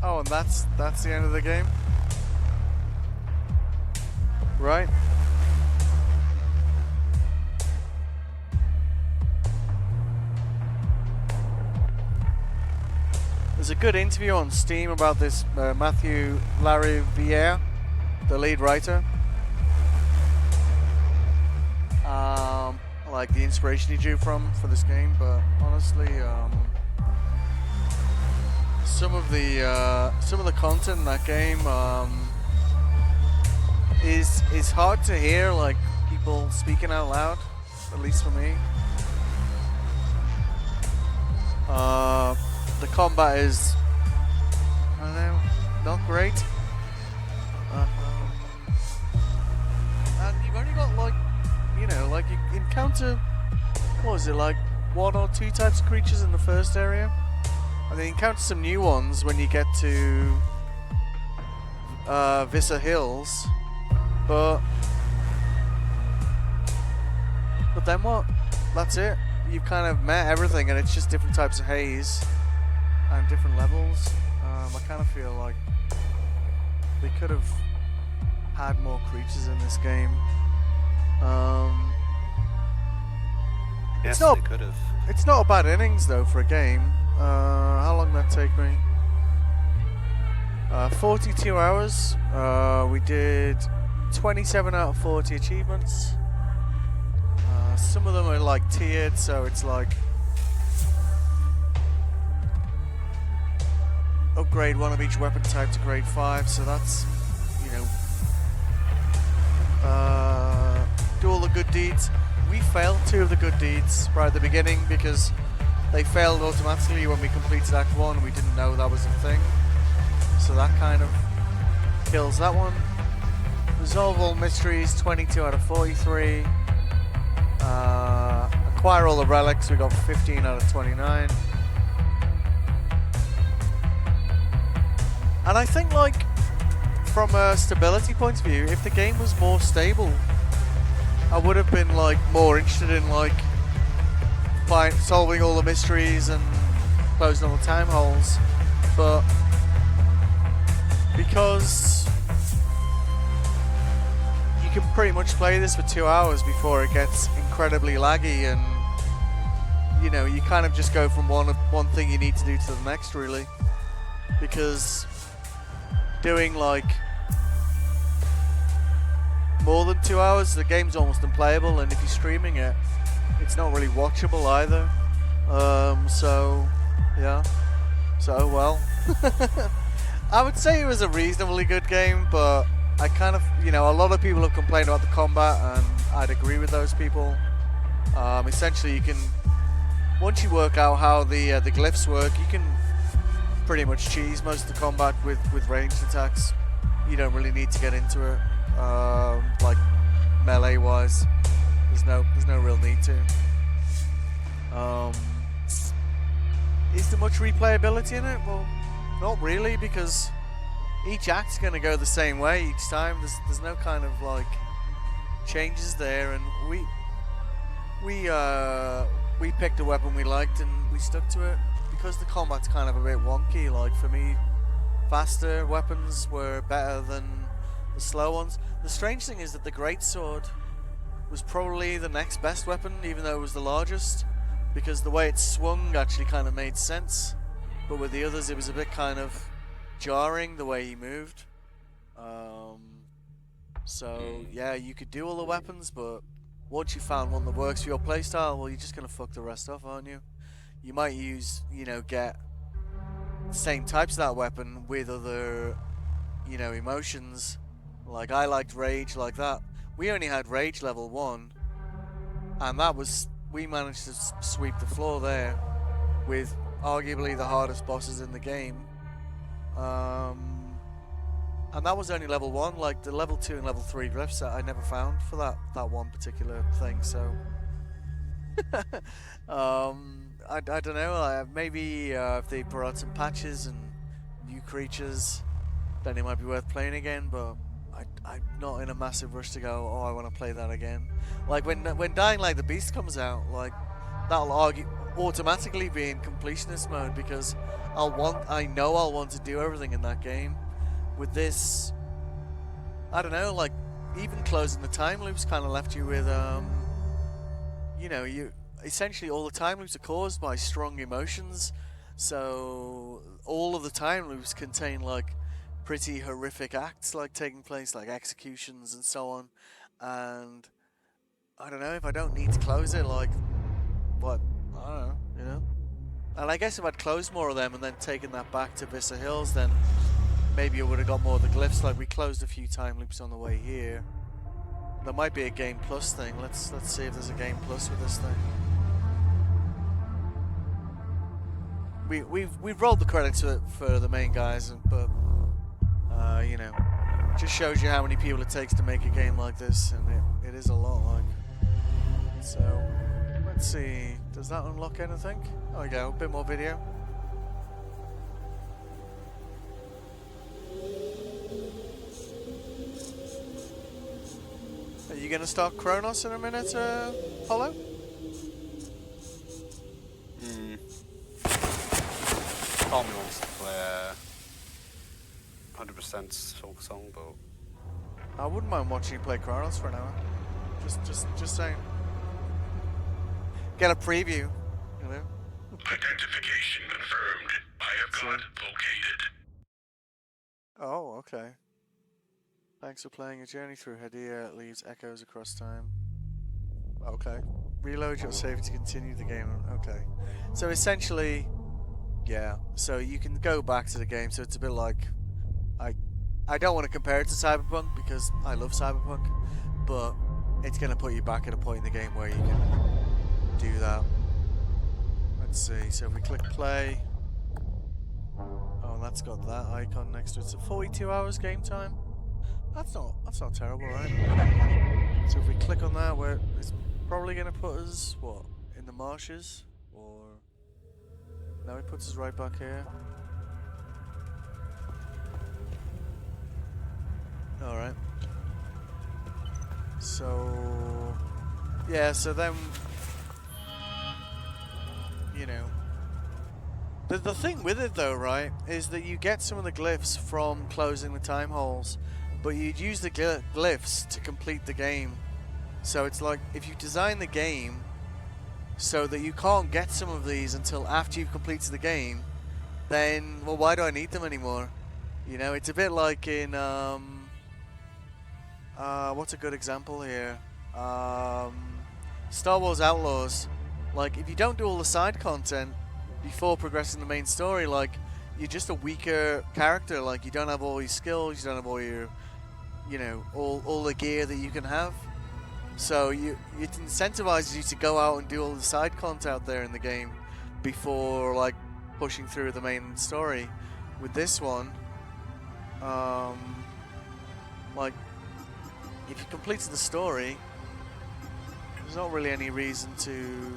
Oh, and that's the end of the game? Right? There's a good interview on Steam about this Matthew Lariviere, the lead writer. Like the inspiration he drew from for this game, but honestly, some of the content in that game is hard to hear, like people speaking out loud, at least for me. The combat is, I don't know, not great. And you've only got like, you know, like you encounter, what was it, like 1 or 2 types of creatures in the first area? And then you encounter some new ones when you get to Vissa Hills. But then what? That's it. You've kind of met everything, and it's just different types of haze and different levels. I kind of feel like they could have had more creatures in this game. Yes, they could have. It's not a bad innings though for a game. How long did that take me? 42 hours. We did 27 out of 40 achievements. Some of them are like tiered, so it's like upgrade 1 of each weapon type to grade 5, so that's, you know, do all the good deeds. We failed 2 of the good deeds right at the beginning because they failed automatically when we completed Act 1. We didn't know that was a thing, so that kind of kills that one. Resolve all mysteries, 22 out of 43. Acquire all the relics, we got 15 out of 29. And I think, like, from a stability point of view, if the game was more stable, I would have been like more interested in like solving all the mysteries and closing all the time holes. But because you can pretty much play this for 2 hours before it gets incredibly laggy, and you know, you kind of just go from one thing you need to do to the next, really, because doing like more than 2 hours, the game's almost unplayable, and if you're streaming it, it's not really watchable either. So yeah, so well, I would say it was a reasonably good game, but I kind of, you know, a lot of people have complained about the combat, and I'd agree with those people. Essentially, you can, once you work out how the glyphs work, you can pretty much cheese most of the combat with ranged attacks. You don't really need to get into it, like melee wise. There's no real need to. Is there much replayability in it? Well, not really, because each act's going to go the same way each time. There's no kind of like changes there, and we picked a weapon we liked and we stuck to it because the combat's kind of a bit wonky. Like for me, faster weapons were better than the slow ones. The strange thing is that the greatsword was probably the next best weapon, even though it was the largest, because the way it swung actually kind of made sense. But with the others, it was a bit kind of jarring the way he moved. So yeah, you could do all the weapons, but once you found one that works for your playstyle, well, you're just gonna fuck the rest off, aren't you? You might use, you know, get the same types of that weapon with other, you know, emotions. Like I liked rage like that. We only had rage level 1, and that was, we managed to sweep the floor there with arguably the hardest bosses in the game. And that was only level 1. Like the level 2 and level 3 glyphs I never found for that one particular thing. So I don't know. Maybe if they brought out some patches and new creatures, then it might be worth playing again. But I'm not in a massive rush to go, oh, I want to play that again. Like when Dying Like the Beast comes out, like that'll automatically be in completionist mode because I know I'll want to do everything in that game. With this, I don't know, like even closing the time loops kind of left you with you know, you essentially all the time loops are caused by strong emotions, so all of the time loops contain like pretty horrific acts like taking place, like executions and so on. And I don't know if I don't need to close it, like, but I don't know, you know. And I guess if I'd closed more of them and then taken that back to Vista Hills, then maybe I would have got more of the glyphs. Like we closed a few time loops on the way here. There might be a game plus thing. Let's see if there's a game plus with this thing. We've rolled the credits for the main guys, but you know, just shows you how many people it takes to make a game like this, and it is a lot. Like, so let's see. Does that unlock anything? There we go. A bit more video. Are you gonna start Kronos in a minute, Hollow? Tommy wants to play 100% folk song, but I wouldn't mind watching you play Kronos for an hour. Just saying. Get a preview, you know. Identification confirmed. Biocon located. Oh, okay. Thanks for playing a journey through Hadia leaves echoes across time. Okay. Reload your save to continue the game. Okay. So essentially, yeah. So you can go back to the game. So it's a bit like, I don't want to compare it to Cyberpunk because I love Cyberpunk, but it's going to put you back at a point in the game where you can do that. Let's see. So if we click play, oh, that's got that icon next to it. So 42 hours game time. That's not terrible, right? So if we click on that, where it's probably going to put us what, in the marshes, or no, it puts us right back here. All right. So yeah, so then you know, the thing with it though, right, is that you get some of the glyphs from closing the time holes, but you'd use the glyphs to complete the game. So it's like if you design the game so that you can't get some of these until after you've completed the game, then, well, why do I need them anymore? You know, it's a bit like in what's a good example here? Star Wars Outlaws. Like, if you don't do all the side content before progressing the main story, like, you're just a weaker character. Like, you don't have all your skills, you don't have all your, you know, all the gear that you can have. So it incentivizes you to go out and do all the side content out there in the game before, like, pushing through the main story. With this one, like, if you completed the story, there's not really any reason to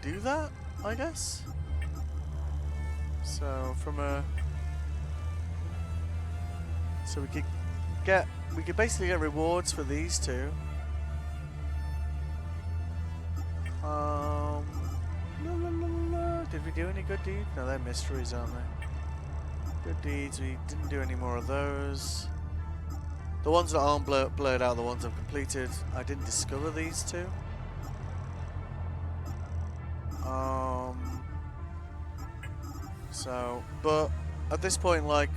do that, I guess. So so we could basically get rewards for these two. Did we do any good deeds? No, they're mysteries, aren't they? Good deeds, we didn't do any more of those. The ones that aren't blurred out, the ones I've completed. I didn't discover these two. So, but at this point, like,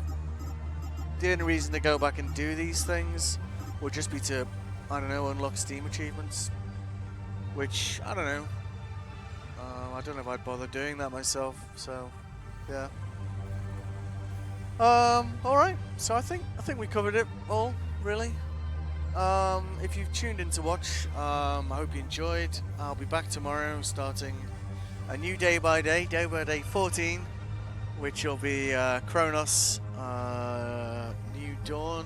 the only reason to go back and do these things would just be to, I don't know, unlock Steam achievements. Which, I don't know. I don't know if I'd bother doing that myself, so, yeah. Alright, so I think we covered it all, really. If you've tuned in to watch, I hope you enjoyed. I'll be back tomorrow starting a new day by day 14, which will be Kronos New Dawn.